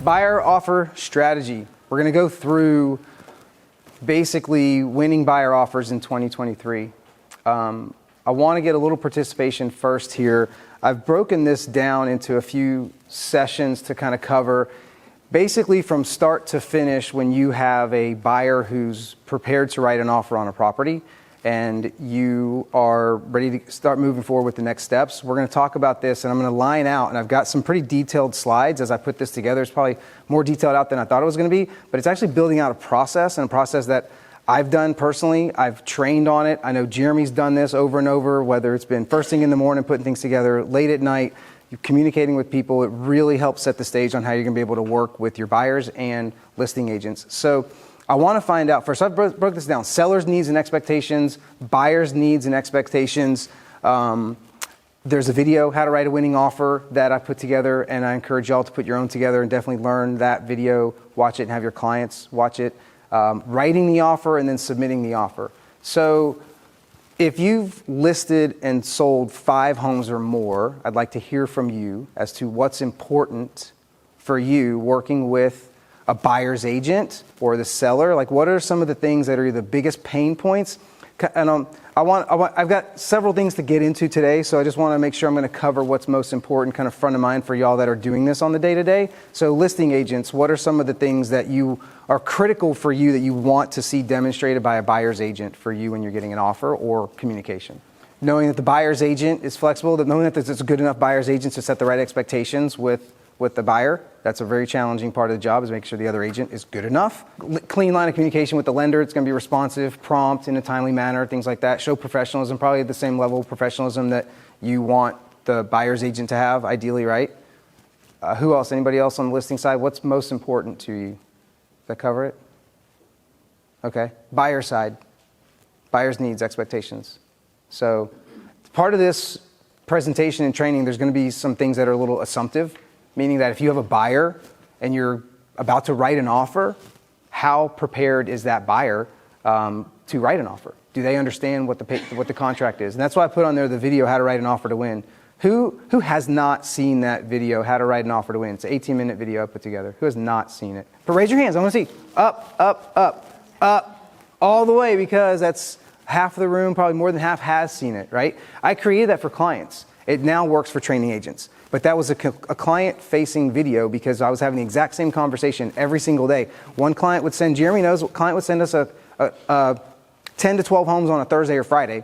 Buyer offer strategy. We're going to go through basically winning buyer offers in 2023. I want to get a little participation first here. I've broken this down into a few sessions to kind of cover basically from start to finish when you have a buyer who's prepared to write an offer on a property and you are ready to start moving forward with the next steps. We're going to talk about this, and I'm going to line out, and I've got some pretty detailed slides as I put this together. It's probably more detailed out than I thought it was going to be, but it's actually building out a process, and a process that I've done personally. I've trained on it. I know Jeremy's done this over and over, whether it's been first thing in the morning, putting things together, late at night, you're communicating with people. It really helps set the stage on how you're going to be able to work with your buyers and listing agents. So I want to find out first. I broke this down: sellers' needs and expectations, buyers' needs and expectations. There's a video, how to write a winning offer, that I put together, and I encourage y'all to put your own together and definitely learn that video, watch it, and have your clients watch it. Writing the offer and then submitting the offer. So if you've listed and sold 5 homes or more, I'd like to hear from you as to what's important for you working with a buyer's agent or the seller. Like, what are some of the things that are the biggest pain points? And I've got several things to get into today, so I just want to make sure I'm going to cover what's most important, kind of front of mind for y'all that are doing this on the day-to-day. So listing agents, what are some of the things that you are critical for you that you want to see demonstrated by a buyer's agent for you when you're getting an offer or communication? Knowing that the buyer's agent is flexible, that knowing that there's a good enough buyer's agent to set the right expectations with the buyer. That's a very challenging part of the job, is making sure the other agent is good enough. Clean line of communication with the lender. It's going to be responsive, prompt, in a timely manner, things like that. Show professionalism, probably at the same level of professionalism that you want the buyer's agent to have, ideally, right? Who else? Anybody else on the listing side? What's most important to you? Does that cover it? Okay. Buyer side. Buyer's needs, expectations. So part of this presentation and training, there's going to be some things that are a little assumptive, meaning that if you have a buyer and you're about to write an offer, how prepared is that buyer to write an offer? Do they understand what the contract is? And that's why I put on there the video, How to Write an Offer to Win. Who has not seen that video, How to Write an Offer to Win? It's an 18-minute video I put together. Who has not seen it? But raise your hands. I want to see. Up, up, up, up, all the way, because that's half of the room, probably more than half, has seen it, right? I created that for clients. It now works for training agents. But that was a client-facing video because I was having the exact same conversation every single day. One client would send, Jeremy knows, client would send us a 10 to 12 homes on a Thursday or Friday,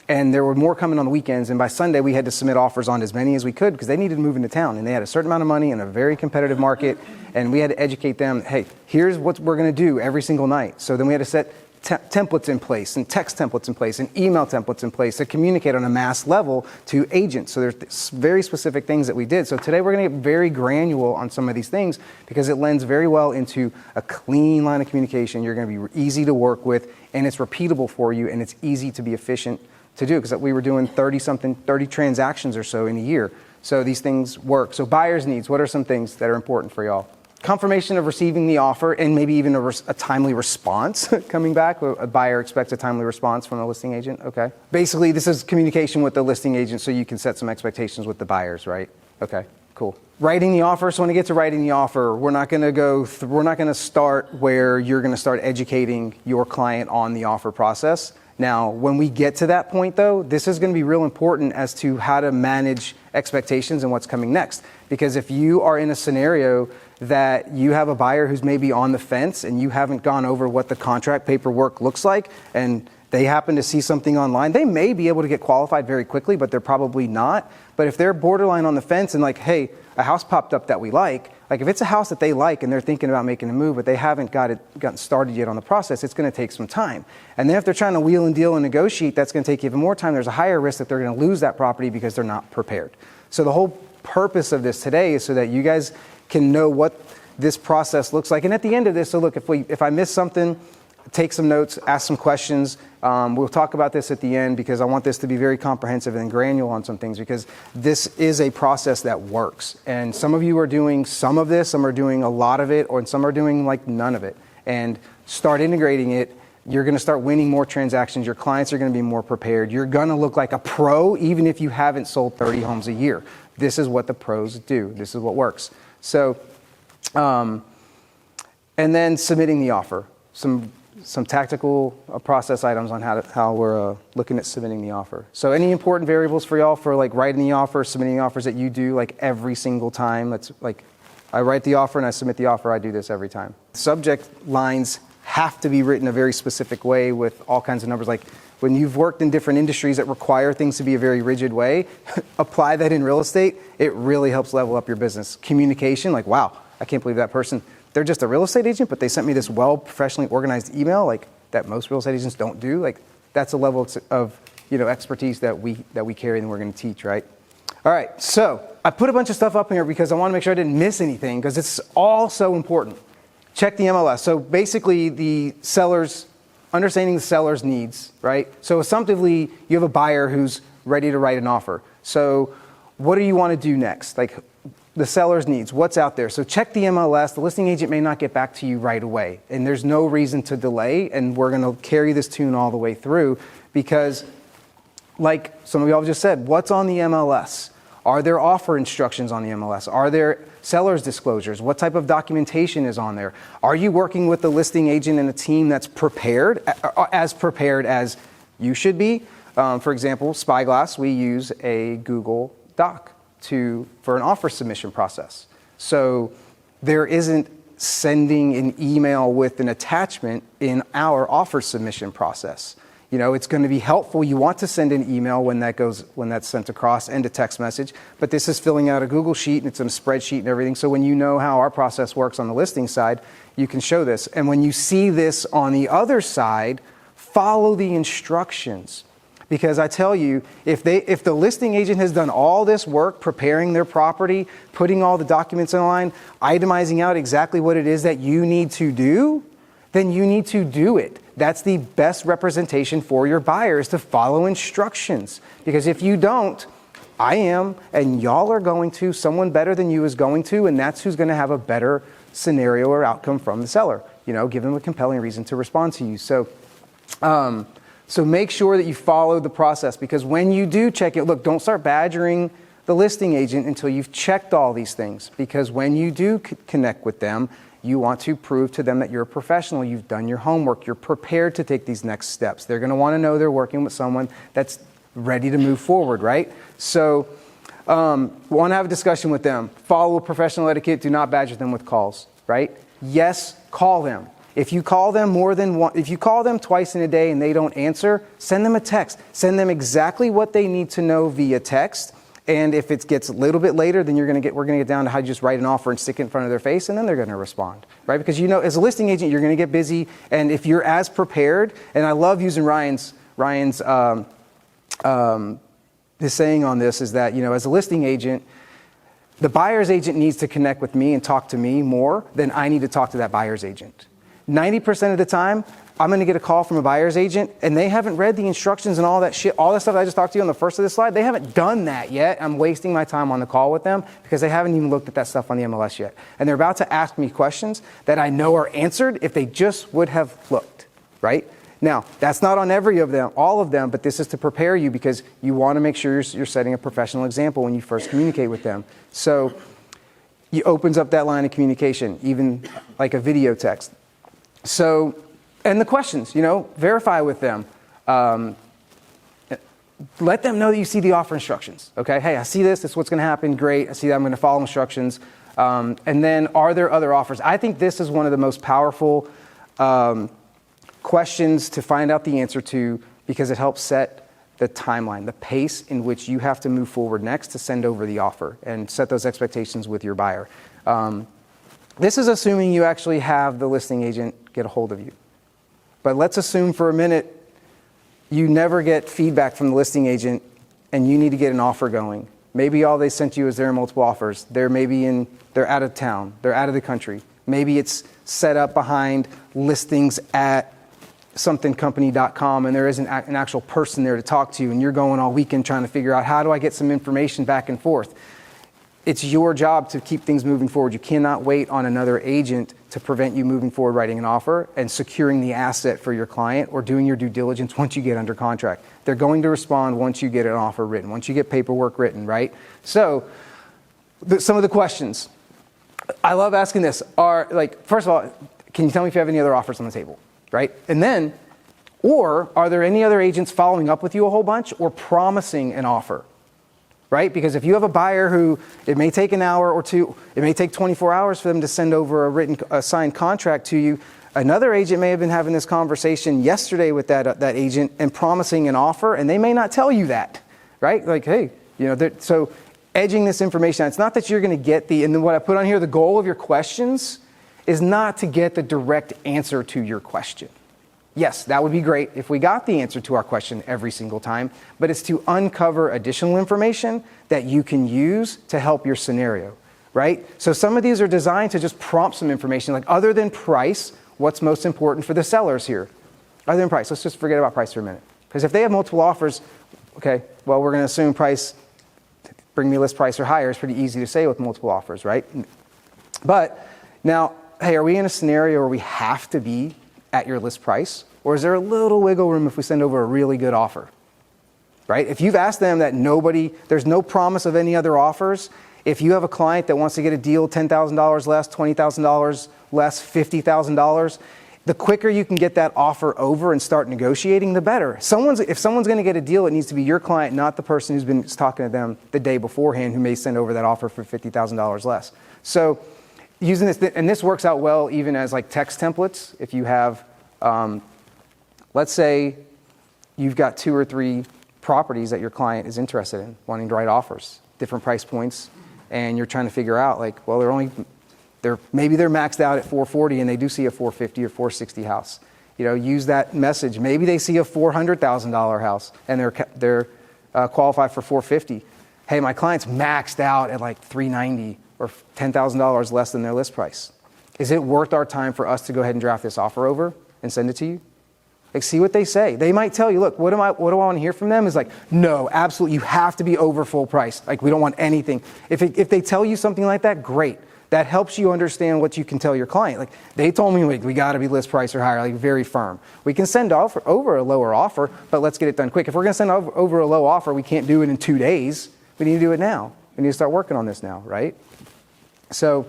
and there were more coming on the weekends, and by Sunday we had to submit offers on as many as we could because they needed to move into town, and they had a certain amount of money in a very competitive market, and we had to educate them, hey, here's what we're going to do every single night. So then we had to set templates in place and text templates in place and email templates in place to communicate on a mass level to agents. So there's very specific things that we did. So today we're going to get very granular on some of these things because it lends very well into a clean line of communication. You're going to be easy to work with, and it's repeatable for you, and it's easy to be efficient to do because we were doing 30 transactions or so in a year. So these things work. So buyer's needs, what are some things that are important for y'all? Confirmation of receiving the offer and maybe even a timely response coming back. A buyer expects a timely response from the listing agent. Okay. Basically, this is communication with the listing agent so you can set some expectations with the buyers, right? Okay, cool. Writing the offer. So when I get to writing the offer, we're not going to start where you're going to start educating your client on the offer process. Now, when we get to that point, though, this is going to be real important as to how to manage expectations and what's coming next. Because if you are in a scenario that you have a buyer who's maybe on the fence and you haven't gone over what the contract paperwork looks like, and they happen to see something online, they may be able to get qualified very quickly, but they're probably not. But if they're borderline on the fence and like, hey, a house popped up that we like if it's a house that they like and they're thinking about making a move, but they haven't gotten started yet on the process, it's going to take some time. And then if they're trying to wheel and deal and negotiate, that's going to take even more time. There's a higher risk that they're going to lose that property because they're not prepared. So the whole purpose of this today is so that you guys can know what this process looks like. And at the end of this, so look, if I miss something, take some notes, ask some questions. We'll talk about this at the end because I want this to be very comprehensive and granular on some things because this is a process that works. And some of you are doing some of this, some are doing a lot of it, or some are doing like none of it. And start integrating it. You're going to start winning more transactions. Your clients are going to be more prepared. You're going to look like a pro even if you haven't sold 30 homes a year. This is what the pros do. This is what works. So And then submitting the offer. Some tactical process items on how we're looking at submitting the offer. So any important variables for y'all for like writing the offer, submitting the offers that you do like every single time? That's like, I write the offer and I submit the offer. I do this every time. Subject lines have to be written a very specific way with all kinds of numbers. Like when you've worked in different industries that require things to be a very rigid way, apply that in real estate. It really helps level up your business. Communication, like, wow, I can't believe that person, they're just a real estate agent, but they sent me this well professionally organized email like that most real estate agents don't do. Like that's a level of expertise that we carry and we're going to teach, right? All right, so I put a bunch of stuff up here because I want to make sure I didn't miss anything because it's all so important. Check the MLS. So basically understanding the seller's needs, right? So assumptively, you have a buyer who's ready to write an offer. So what do you want to do next? Like the seller's needs, what's out there? So check the MLS. The listing agent may not get back to you right away, and there's no reason to delay, and we're going to carry this tune all the way through because, like some of y'all just said, what's on the MLS? Are there offer instructions on the MLS? Are there seller's disclosures? What type of documentation is on there? Are you working with the listing agent and a team that's prepared as you should be? For example, Spyglass, we use a Google Doc for an offer submission process. So there isn't sending an email with an attachment in our offer submission process. It's going to be helpful. You want to send an email when that's sent across and a text message, but this is filling out a Google sheet and it's in a spreadsheet and everything. So when you know how our process works on the listing side, you can show this. And when you see this on the other side, follow the instructions. Because I tell you, if the listing agent has done all this work preparing their property, putting all the documents in line, itemizing out exactly what it is that you need to do, then you need to do it. That's the best representation for your buyers, to follow instructions. Because if you don't, I am, and y'all are going to, someone better than you is going to, and that's who's going to have a better scenario or outcome from the seller. Give them a compelling reason to respond to you. So make sure that you follow the process, because when you do check it, look, don't start badgering the listing agent until you've checked all these things. Because when you do connect with them, you want to prove to them that you're a professional, you've done your homework, you're prepared to take these next steps. They're going to want to know they're working with someone that's ready to move forward, right? So want to have a discussion with them. Follow professional etiquette. Do not badger them with calls, right? Yes, call them. If you call them if you call them twice in a day and they don't answer, send them a text. Send them exactly what they need to know via text. And if it gets a little bit later, then we're going to get down to how you just write an offer and stick it in front of their face, and then they're going to respond, right? Because as a listing agent, you're going to get busy, and if you're as prepared, and I love using Ryan's his saying on this is that as a listing agent, the buyer's agent needs to connect with me and talk to me more than I need to talk to that buyer's agent. 90% of the time, I'm going to get a call from a buyer's agent and they haven't read the instructions and all that shit, all that stuff I just talked to you on the first of this slide. They haven't done that yet. I'm wasting my time on the call with them because they haven't even looked at that stuff on the MLS yet. And they're about to ask me questions that I know are answered if they just would have looked, right? Now, that's not on all of them, but this is to prepare you because you want to make sure you're setting a professional example when you first communicate with them. So it opens up that line of communication, even like a video text. So, and the questions, verify with them. Let them know that you see the offer instructions. Okay, hey, I see this is what's going to happen. Great, I see that I'm going to follow instructions. And then, are there other offers? I think this is one of the most powerful questions to find out the answer to, because it helps set the timeline, the pace in which you have to move forward next to send over the offer and set those expectations with your buyer. This is assuming you actually have the listing agent get a hold of you. But let's assume for a minute you never get feedback from the listing agent and you need to get an offer going. Maybe all they sent you is there are multiple offers. They're out of town. They're out of the country. Maybe it's set up behind listings at somethingcompany.com and there isn't an actual person there to talk to, and you're going all weekend trying to figure out how do I get some information back and forth. It's your job to keep things moving forward. You cannot wait on another agent to prevent you moving forward, writing an offer and securing the asset for your client or doing your due diligence once you get under contract. They're going to respond once you get an offer written, once you get paperwork written, right? So some of the questions. I love asking this. First of all, can you tell me if you have any other offers on the table, right? And then, or are there any other agents following up with you a whole bunch or promising an offer, right? Because if you have a buyer who, it may take an hour or two, it may take 24 hours for them to send over a signed contract to you. Another agent may have been having this conversation yesterday with that agent and promising an offer, and they may not tell you that, right? Like, hey, so edging this information. It's not that you're going to get and then what I put on here, the goal of your questions is not to get the direct answer to your question. Yes, that would be great if we got the answer to our question every single time, but it's to uncover additional information that you can use to help your scenario, right? So some of these are designed to just prompt some information, like other than price, what's most important for the sellers here? Other than price, let's just forget about price for a minute. Because if they have multiple offers, okay, well, we're going to assume price, bring me list price or higher is pretty easy to say with multiple offers, right? But now, hey, are we in a scenario where we have to be at your list price? Or is there a little wiggle room if we send over a really good offer, right? If you've asked them that there's no promise of any other offers, if you have a client that wants to get a deal $10,000 less, $20,000 less, $50,000, the quicker you can get that offer over and start negotiating, the better. If someone's going to get a deal, it needs to be your client, not the person who's been talking to them the day beforehand who may send over that offer for $50,000 less. So using this, and this works out well even as like text templates. If you have, let's say you've got 2 or 3 properties that your client is interested in, wanting to write offers, different price points, and you're trying to figure out like, well, maybe they're maxed out at 440 and they do see a 450 or 460 house. Use that message. Maybe they see a $400,000 house and they're qualified for 450. Hey, my client's maxed out at like 390 or $10,000 less than their list price. Is it worth our time for us to go ahead and draft this offer over and send it to you? Like, see what they say. They might tell you, look, what do I want to hear from them is like, no, absolutely, you have to be over full price. Like, we don't want anything. If they tell you something like that, great. That helps you understand what you can tell your client. Like, they told me, we got to be list price or higher, like very firm. We can send over a lower offer, but let's get it done quick. If we're going to send over a low offer, we can't do it in 2 days. We need to do it now. We need to start working on this now, right? So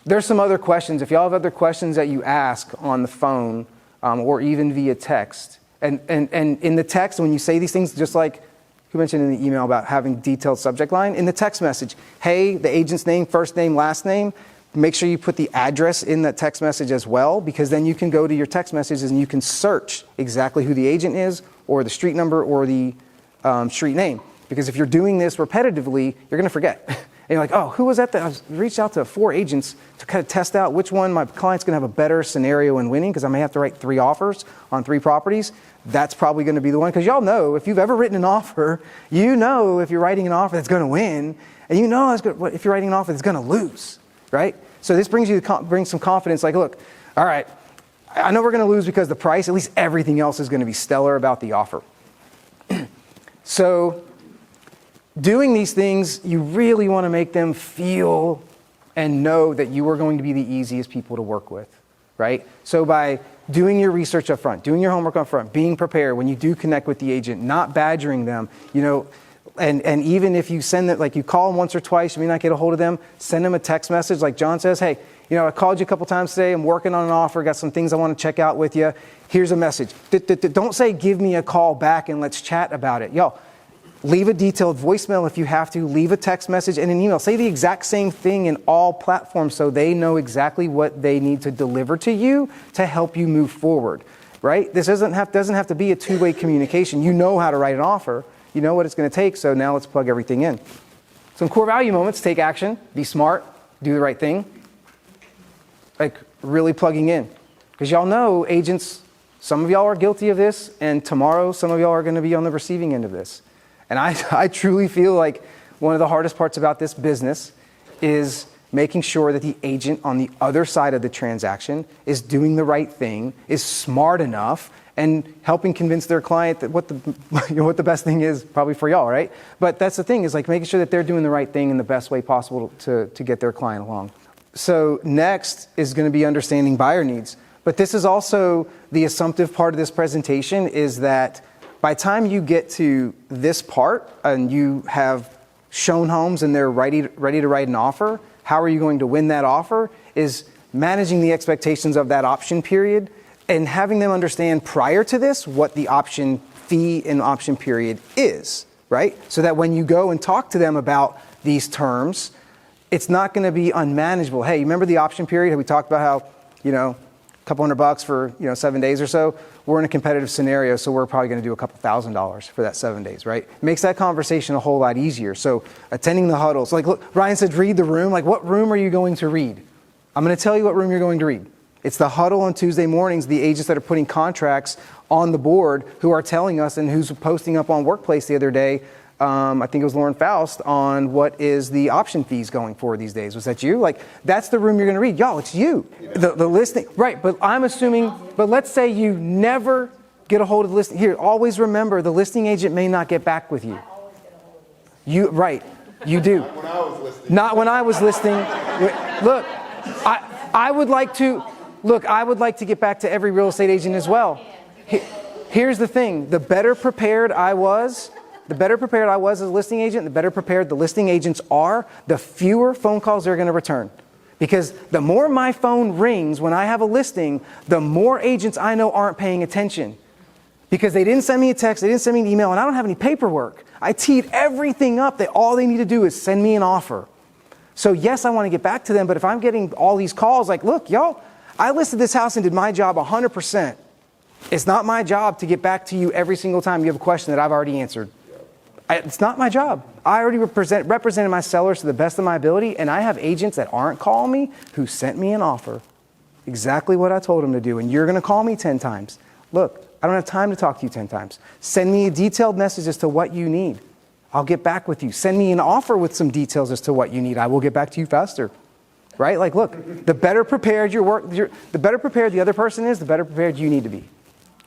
there's some other questions. If y'all have other questions that you ask on the phone or even via text, and in the text, when you say these things, just like who mentioned in the email about having detailed subject line, in the text message, hey, the agent's name, first name, last name, make sure you put the address in that text message as well, because then you can go to your text messages and you can search exactly who the agent is or the street number or the street name. Because if you're doing this repetitively, you're going to forget. And you're like, oh, who was that? I reached out to 4 agents to kind of test out which one my client's going to have a better scenario in winning, because I may have to write 3 offers on 3 properties. That's probably going to be the one, because y'all know if you've ever written an offer, you know if you're writing an offer that's going to win, and you know if you're writing an offer that's going to lose, right? So this brings some confidence. Like, look, all right, I know we're going to lose because of the price. At least everything else is going to be stellar about the offer. So doing these things, you really want to make them feel and know that you are going to be the easiest people to work with, right? So by doing your research up front, doing your homework up front, being prepared when you do connect with the agent, not badgering them, and even if you send them, like you call them once or twice, you may not get a hold of them, send them a text message like John says, hey, I called you a couple times today, I'm working on an offer, got some things I want to check out with you. Here's a message. Don't say, give me a call back and let's chat about it. Leave a detailed voicemail if you have to. Leave a text message and an email. Say the exact same thing in all platforms so they know exactly what they need to deliver to you to help you move forward, right? This doesn't have to be a 2-way communication. You know how to write an offer. You know what it's going to take, so now let's plug everything in. Some core value moments: take action, be smart, do the right thing. Like really plugging in. Because y'all know, agents, some of y'all are guilty of this, and tomorrow some of y'all are going to be on the receiving end of this. And I truly feel like one of the hardest parts about this business is making sure that the agent on the other side of the transaction is doing the right thing, is smart enough, and helping convince their client that what the best thing is probably for y'all, right? But that's the thing, is like making sure that they're doing the right thing in the best way possible to get their client along. So next is going to be understanding buyer needs. But this is also the assumptive part of this presentation, is that by the time you get to this part and you have shown homes and they're ready to write an offer, how are you going to win that offer is managing the expectations of that option period and having them understand prior to this what the option fee and option period is, right? So that when you go and talk to them about these terms, it's not going to be unmanageable. Hey, you remember the option period? We talked about how, a couple $100 for, 7 days or so. We're in a competitive scenario, so we're probably going to do a couple $1,000s for that 7 days, right? It makes that conversation a whole lot easier. So attending the huddles, like look, Ryan said, read the room. Like, what room are you going to read? I'm going to tell you what room you're going to read. It's the huddle on Tuesday mornings, the agents that are putting contracts on the board who are telling us, and who's posting up on Workplace the other day, I think it was Lauren Faust, on what is the option fees going for these days. Was that you? Like, that's the room you're going to read. Y'all, it's you. The listing, right, but I'm assuming, but let's say you never get a hold of the listing. Here, always remember, the listing agent may not get back with you. I always get a hold of the listing. Right, you do. Not when I was listening. Not when I was listening. Look, I would like to get back to every real estate agent as well. Here's the thing, the better prepared I was as a listing agent, the better prepared the listing agents are, the fewer phone calls they're going to return. Because the more my phone rings when I have a listing, the more agents I know aren't paying attention. Because they didn't send me a text, they didn't send me an email, and I don't have any paperwork. I teed everything up that all they need to do is send me an offer. So yes, I want to get back to them, but if I'm getting all these calls like, look, y'all, I listed this house and did my job 100%. It's not my job to get back to you every single time you have a question that I've already answered. It's not my job. I already represented my sellers to the best of my ability, and I have agents that aren't calling me who sent me an offer. Exactly what I told them to do, and you're going to call me 10 times. Look, I don't have time to talk to you 10 times. Send me a detailed message as to what you need. I'll get back with you. Send me an offer with some details as to what you need. I will get back to you faster. Right? Like, look, the better prepared the better prepared the other person is, the better prepared you need to be.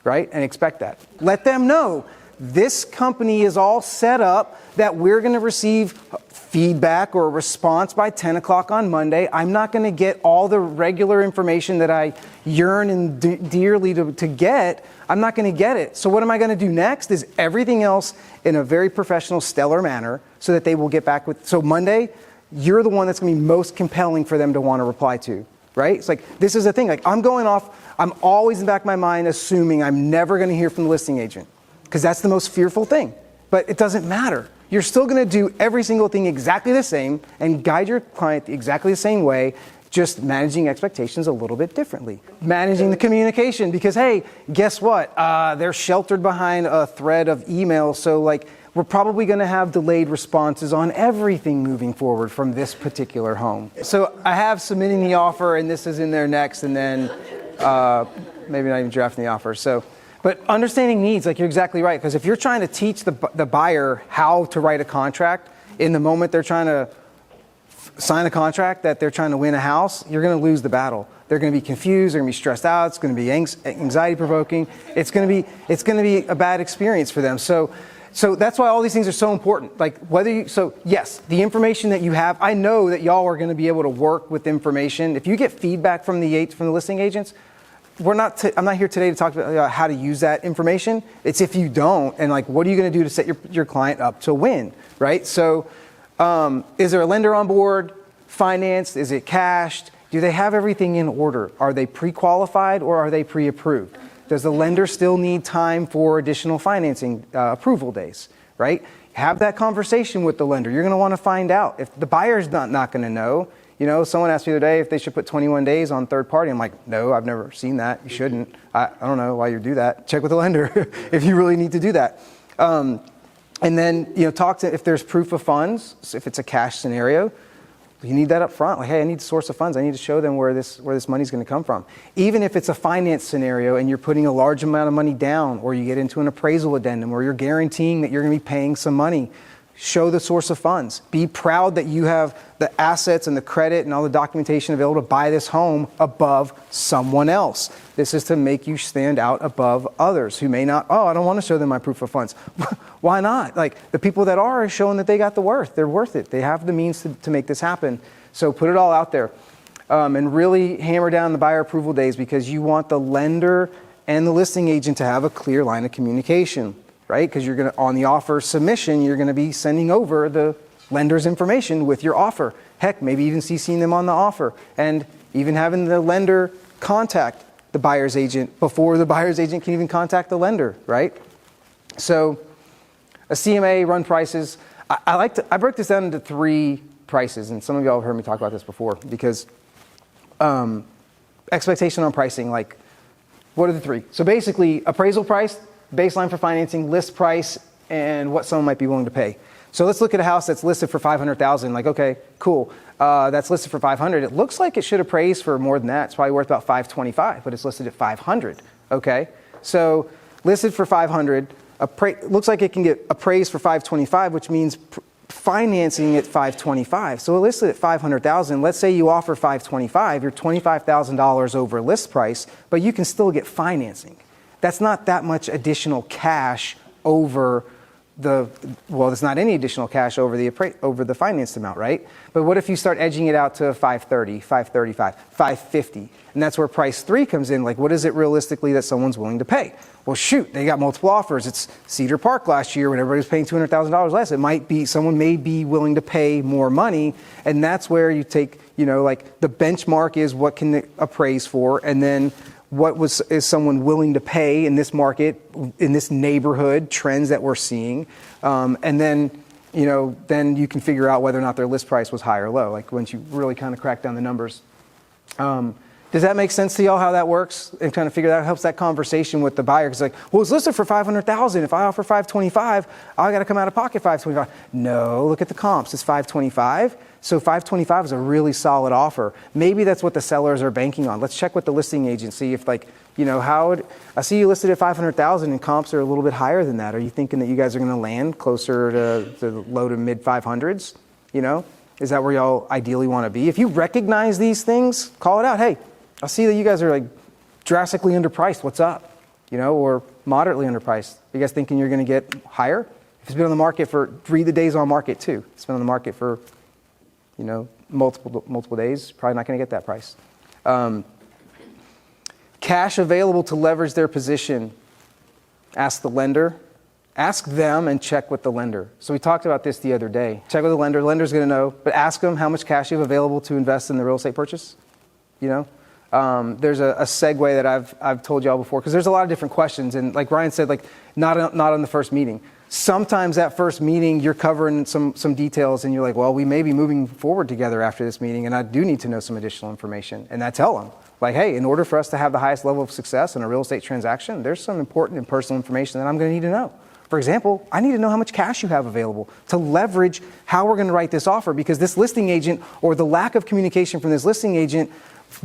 Right? And expect that. Let them know this company is all set up that we're going to receive feedback or a response by 10 o'clock on Monday. I'm not going to get all the regular information that I yearn and dearly to get. I'm not going to get it. So what am I going to do next is everything else in a very professional, stellar manner so that they will get back with. So Monday, you're the one that's going to be most compelling for them to want to reply to. Right? It's like, this is the thing. Like, I'm always in the back of my mind assuming I'm never going to hear from the listing agent. Because that's the most fearful thing. But it doesn't matter. You're still going to do every single thing exactly the same and guide your client exactly the same way, just managing expectations a little bit differently. Managing the communication because, hey, guess what? They're sheltered behind a thread of email, so like we're probably going to have delayed responses on everything moving forward from this particular home. So I have submitting the offer, and this is in there next, and then maybe not even drafting the offer. But understanding needs, like you're exactly right, because if you're trying to teach the buyer how to write a contract in the moment they're trying to sign a contract that they're trying to win a house, you're going to lose the battle. They're going to be confused, they're going to be stressed out, it's going to be anxiety provoking, it's going to be a bad experience for them. So that's why all these things are so important. Like yes, the information that you have, I know that y'all are going to be able to work with information. If you get feedback from the listing agents, I'm not here today to talk about how to use that information. It's if you don't, and like, what are you going to do to set your client up to win, right? So, is there a lender on board? Financed? Is it cashed? Do they have everything in order? Are they pre-qualified or are they pre-approved? Does the lender still need time for additional financing approval days, right? Have that conversation with the lender. You're going to want to find out. If the buyer's not going to know, someone asked me the other day if they should put 21 days on third party. I'm like, no, I've never seen that. You shouldn't. I don't know why you do that. Check with the lender if you really need to do that. And then, talk to if there's proof of funds. So if it's a cash scenario, you need that up front. Like, hey, I need the source of funds. I need to show them where this money's going to come from. Even if it's a finance scenario and you're putting a large amount of money down, or you get into an appraisal addendum where you're guaranteeing that you're going to be paying some money, show the source of funds. Be proud that you have the assets and the credit and all the documentation available to buy this home above someone else. This is to make you stand out above others who may not, I don't want to show them my proof of funds. Why not? Like, the people that are showing that they got the worth. They're worth it. They have the means to make this happen. So put it all out there. And really hammer down the buyer approval days, because you want the lender and the listing agent to have a clear line of communication, right? Because you're going to, on the offer submission, you're going to be sending over the lender's information with your offer. Heck, maybe even CCing them on the offer, and even having the lender contact the buyer's agent before the buyer's agent can even contact the lender, right? So a CMA, run prices. I broke this down into 3 prices, and some of y'all have heard me talk about this before, because expectation on pricing, like, what are the 3? So basically, appraisal price, baseline for financing, list price, and what someone might be willing to pay. So let's look at a house that's listed for $500,000. Like, okay, cool. That's listed for $500,000. It looks like it should appraise for more than that. It's probably worth about $525,000, but it's listed at $500,000. Okay, so listed for $500,000. Looks like it can get appraised for $525,000, which means financing at $525,000. So it listed at $500,000. Let's say you offer $525,000. You're $25,000 over list price, but you can still get financing. That's not that much additional cash over there's not any additional cash over the financed amount, right? But what if you start edging it out to $530,000, $535,000, $550,000, and that's where price 3 comes in. Like, what is it realistically that someone's willing to pay? Well, shoot, they got multiple offers. It's Cedar Park last year when everybody was paying $200,000 less. It might be someone may be willing to pay more money, and that's where you take, like the benchmark is what can it appraise for, and then is someone willing to pay in this market, in this neighborhood, trends that we're seeing, and then you can figure out whether or not their list price was high or low. Like, once you really kind of crack down the numbers. Does that make sense to y'all how that works? And kind of figure that out, helps that conversation with the buyer. Because like, well, it's listed for $500,000. If I offer $525,000, I got to come out of pocket $525,000. No, look at the comps. It's $525,000. So $525,000 is a really solid offer. Maybe that's what the sellers are banking on. Let's check with the listing agency if I see you listed at $500,000 and comps are a little bit higher than that. Are you thinking that you guys are going to land closer to the low to mid 500s? Is that where y'all ideally want to be? If you recognize these things, call it out. Hey, I see that you guys are like drastically underpriced. What's up? Or moderately underpriced. Are you guys thinking you're going to get higher? If it's been on the market read the days on market too. It's been on the market for multiple days, probably not going to get that price. Cash available to leverage their position. Ask the lender. Ask them and check with the lender. So we talked about this the other day. Check with the lender. The lender's going to know, but ask them how much cash you have available to invest in the real estate purchase. There's a segue that I've told y'all before, because there's a lot of different questions, and like Ryan said, like not on the first meeting. Sometimes that first meeting you're covering some details, and you're like, well, we may be moving forward together after this meeting, and I do need to know some additional information. And I tell them, like, hey, in order for us to have the highest level of success in a real estate transaction, there's some important and personal information that I'm going to need to know. For example, I need to know how much cash you have available to leverage how we're going to write this offer, because this listing agent, or the lack of communication from this listing agent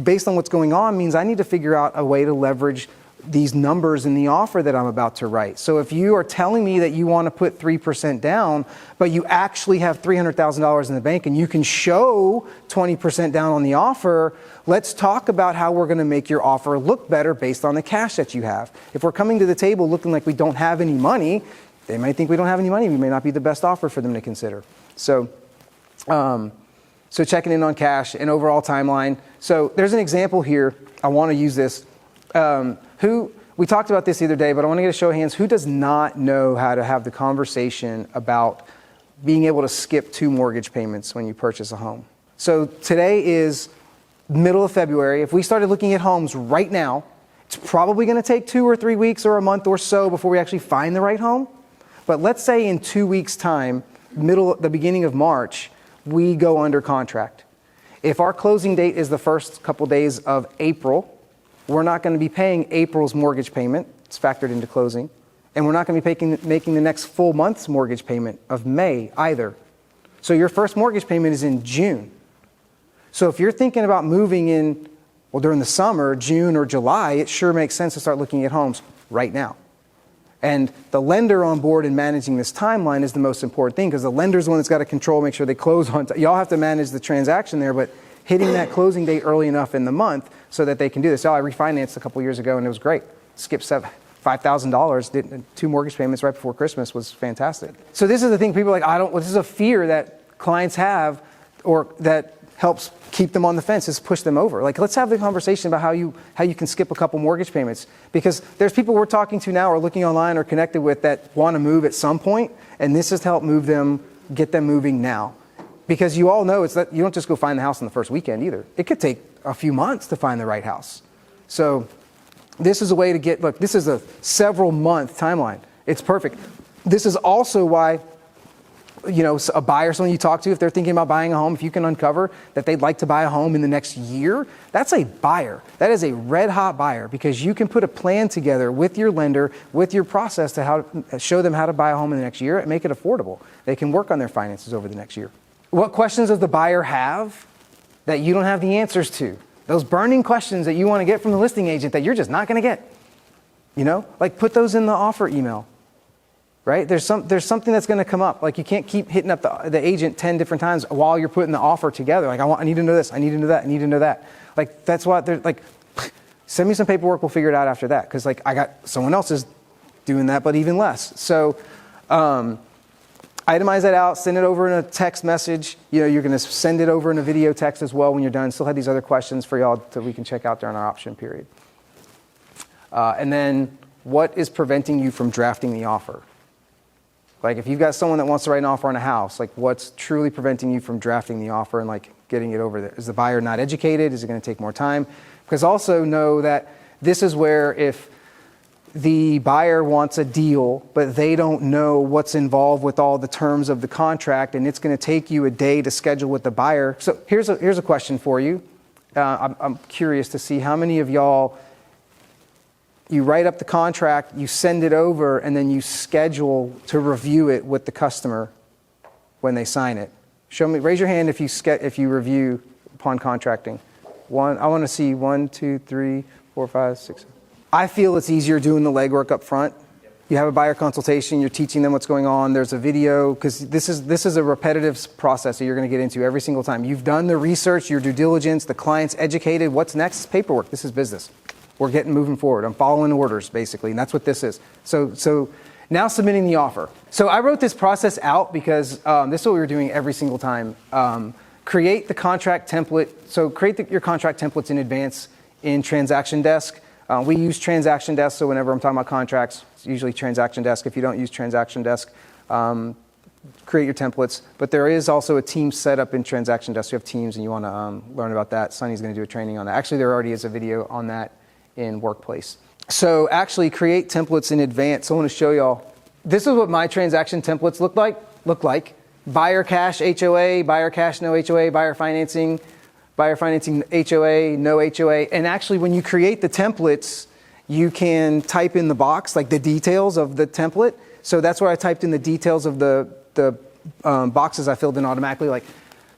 based on what's going on, means I need to figure out a way to leverage these numbers in the offer that I'm about to write. So if you are telling me that you want to put 3% down, but you actually have $300,000 in the bank and you can show 20% down on the offer, let's talk about how we're going to make your offer look better based on the cash that you have. If we're coming to the table looking like we don't have any money, they might think we don't have any money. We may not be the best offer for them to consider. So checking in on cash and overall timeline. So there's an example here. I want to use this. We talked about this the other day, but I want to get a show of hands. Who does not know how to have the conversation about being able to skip 2 mortgage payments when you purchase a home? So today is middle of February. If we started looking at homes right now, it's probably going to take 2 or 3 weeks or a month or so before we actually find the right home. But let's say in 2 weeks' time, the beginning of March, we go under contract. If our closing date is the first couple days of April, we're not going to be paying April's mortgage payment. It's factored into closing. And we're not going to be making the next full month's mortgage payment of May either. So your first mortgage payment is in June. So if you're thinking about moving in, during the summer, June or July, it sure makes sense to start looking at homes right now. And the lender on board in managing this timeline is the most important thing, because the lender's the one that's got to control, make sure they close on time. Y'all have to manage the transaction there, but hitting that closing date early enough in the month so that they can do this. I refinanced a couple years ago and it was great. Skipped $5,000, did 2 mortgage payments right before Christmas, was fantastic. So this is the thing, people are like, this is a fear that clients have, or that helps keep them on the fence, is push them over. Like, let's have the conversation about how you can skip a couple mortgage payments, because there's people we're talking to now or looking online or connected with that want to move at some point, and this has helped move them get them moving now. Because you all know it's that you don't just go find the house in the first weekend either. It could take a few months to find the right house. So this is a way to get, look, this is a several month timeline. It's perfect. This is also why, you know, a buyer, someone you talk to, if they're thinking about buying a home, if you can uncover that they'd like to buy a home in the next year, that's a buyer. That is a red hot buyer, because you can put a plan together with your lender, with your process to show them how to buy a home in the next year and make it affordable. They can work on their finances over the next year. What questions does the buyer have that you don't have the answers to? Those burning questions that you want to get from the listing agent that you're just not going to get. You know, like put those in the offer email. Right? There's something that's going to come up. Like you can't keep hitting up the agent 10 different times while you're putting the offer together. Like I need to know this, I need to know that, I need to know that. Like that's why they're like, send me some paperwork, we'll figure it out after that. Because like I got someone else is doing that, but even less. So itemize that out, send it over in a text message. You know, you're going to send it over in a video text as well when you're done. Still have these other questions for y'all that we can check out during our option period. And then what is preventing you from drafting the offer? Like if you've got someone that wants to write an offer on a house, like what's truly preventing you from drafting the offer and like getting it over there? Is the buyer not educated? Is it going to take more time? Because also know that this is where if the buyer wants a deal, but they don't know what's involved with all the terms of the contract, and it's going to take you a day to schedule with the buyer. So here's a question for you. I'm curious to see how many of y'all, you write up the contract, you send it over, and then you schedule to review it with the customer when they sign it. Show me, raise your hand if you review upon contracting. I want to see 1, 2, 3, 4, 5, 6. I feel it's easier doing the legwork up front. You have a buyer consultation, you're teaching them what's going on, there's a video, because this is a repetitive process that you're going to get into every single time. You've done the research, your due diligence, the client's educated. What's next? Paperwork. This is business. We're getting moving forward. I'm following orders, basically, and that's what this is. So now submitting the offer. So I wrote this process out because this is what we were doing every single time. Create the contract template. So create your contract templates in advance in Transaction Desk. We use Transaction Desk, so whenever I'm talking about contracts, it's usually Transaction Desk. If you don't use Transaction Desk, create your templates. But there is also a team setup in Transaction Desk. You have teams and you want to learn about that. Sunny's going to do a training on that. Actually, there already is a video on that in Workplace. So actually create templates in advance. I want to show y'all. This is what my transaction templates look like. Buyer cash HOA, buyer cash no HOA, buyer financing HOA, no HOA. And actually when you create the templates, you can type in the box, like the details of the template. So that's where I typed in the details of the boxes I filled in automatically, like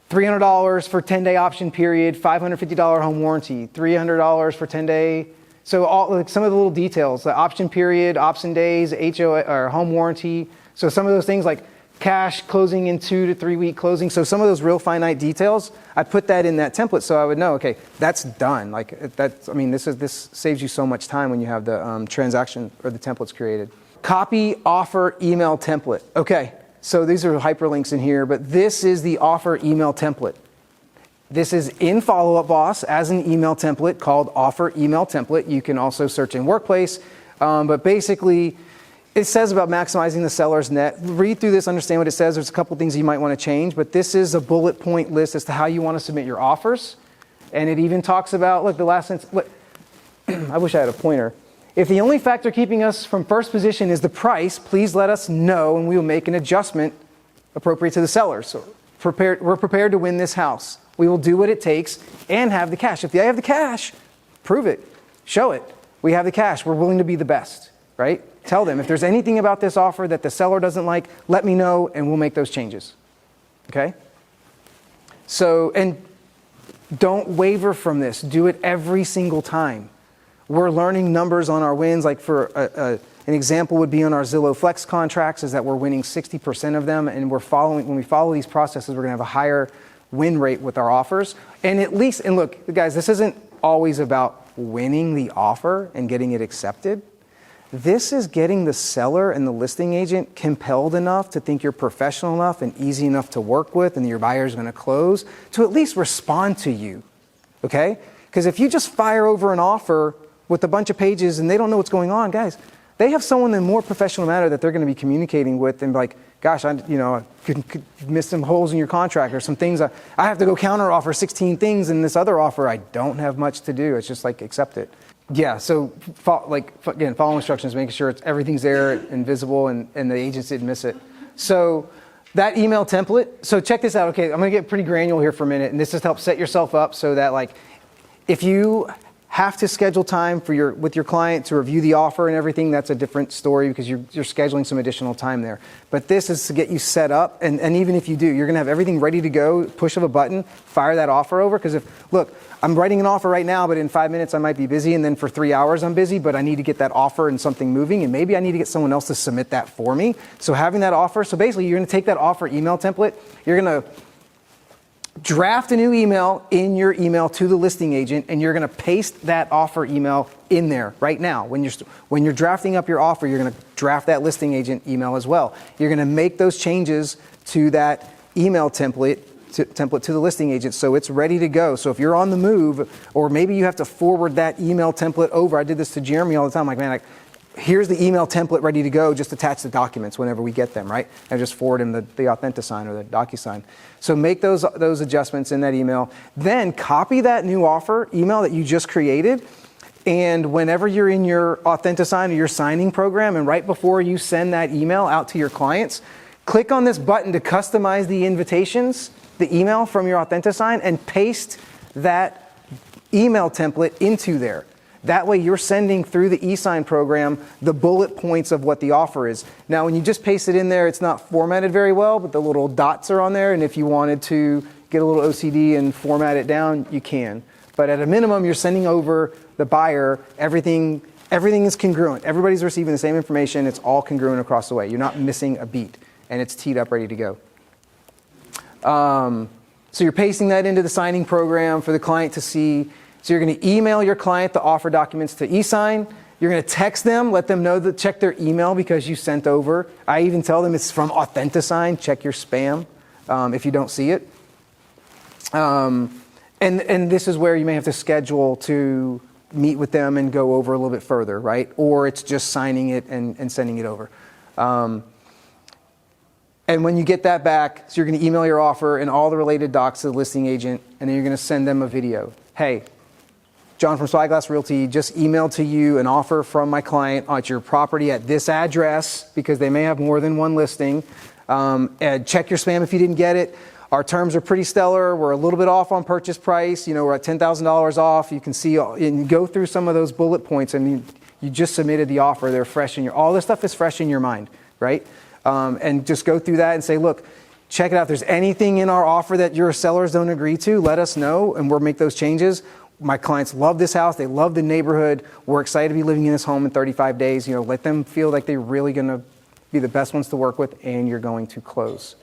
$300 for 10-day option period, $550 home warranty, $300 for 10-day. So like some of the little details, the option period, option days, HOA or home warranty. So some of those things like cash closing in 2 to 3 week closing. So some of those real finite details, I put that in that template so I would know, okay, that's done. Like that's, I mean, this saves you so much time when you have the transaction or the templates created. Copy offer email template. Okay, so these are hyperlinks in here, but this is the offer email template. This is in Followup Boss as an email template called Offer Email Template. You can also search in Workplace, but basically it says about maximizing the seller's net. Read through this, understand what it says. There's a couple things you might want to change, but this is a bullet point list as to how you want to submit your offers. And it even talks about, look, the last sentence, look, I wish I had a pointer. If the only factor keeping us from first position is the price, please let us know and we will make an adjustment appropriate to the seller. So we're prepared to win this house. We will do what it takes and have the cash. If they have the cash, prove it. Show it. We have the cash. We're willing to be the best, right? Tell them if there's anything about this offer that the seller doesn't like, let me know and we'll make those changes. Okay? So, and don't waver from this. Do it every single time. We're learning numbers on our wins. Like for an example would be on our Zillow Flex contracts is that we're winning 60% of them, and when we follow these processes, we're going to have a higher win rate with our offers. And at least, and look, guys, this isn't always about winning the offer and getting it accepted. This is getting the seller and the listing agent compelled enough to think you're professional enough and easy enough to work with and your buyer's going to close to at least respond to you, okay? Because if you just fire over an offer with a bunch of pages and they don't know what's going on, guys, they have someone in a more professional manner that they're going to be communicating with and like, gosh, I could miss some holes in your contract or some things. I have to go counter offer 16 things in this other offer. I don't have much to do. It's just like, accept it. Yeah, so again, follow instructions, making sure everything's there and visible and the agents didn't miss it. So that email template, so check this out. Okay, I'm going to get pretty granular here for a minute, and this just helps set yourself up so that like if you have to schedule time with your client to review the offer and everything, that's a different story because you're scheduling some additional time there. But this is to get you set up, and even if you do, you're going to have everything ready to go, push of a button, fire that offer over. Because look, I'm writing an offer right now, but in 5 minutes I might be busy, and then for 3 hours I'm busy, but I need to get that offer and something moving, and maybe I need to get someone else to submit that for me. So having that offer, so basically you're going to take that offer email template, you're going to draft a new email in your email to the listing agent, and you're going to paste that offer email in there right now. When you're drafting up your offer, you're going to draft that listing agent email as well. You're going to make those changes to that email template to the listing agent so it's ready to go. So if you're on the move, or maybe you have to forward that email template over. I did this to Jeremy all the time. Like, man, here's the email template ready to go. Just attach the documents whenever we get them, right? And just forward him the AuthentiSign or the DocuSign. So make those adjustments in that email. Then copy that new offer email that you just created. And whenever you're in your AuthentiSign or your signing program, and right before you send that email out to your clients, click on this button to customize the invitations, the email from your AuthentiSign, and paste that email template into there. That way you're sending through the e-sign program the bullet points of what the offer is. Now, when you just paste it in there, it's not formatted very well, but the little dots are on there, and if you wanted to get a little OCD and format it down, you can. But at a minimum, you're sending over the buyer everything is congruent. Everybody's receiving the same information. It's all congruent across the way. You're not missing a beat, and it's teed up, ready to go. So you're pasting that into the signing program for the client to see. So you're going to email your client the offer documents to e-sign. You're going to text them, let them know to check their email because you sent over. I even tell them it's from AuthentiSign. Check your spam if you don't see it. And this is where you may have to schedule to meet with them and go over a little bit further, right? Or it's just signing it and sending it over. And when you get that back, so you're going to email your offer and all the related docs to the listing agent, and then you're going to send them a video. Hey, John from Spyglass Realty just emailed to you an offer from my client at your property at this address, because they may have more than one listing. And check your spam if you didn't get it. Our terms are pretty stellar. We're a little bit off on purchase price. We're at $10,000 off. You can see and go through some of those bullet points, and you just submitted the offer. They're fresh in all this stuff is fresh in your mind, right? And just go through that and say, look, check it out. If there's anything in our offer that your sellers don't agree to, let us know, and we'll make those changes. My clients love this house. They love the neighborhood. We're excited to be living in this home in 35 days. Let them feel like they're really going to be the best ones to work with, and you're going to close.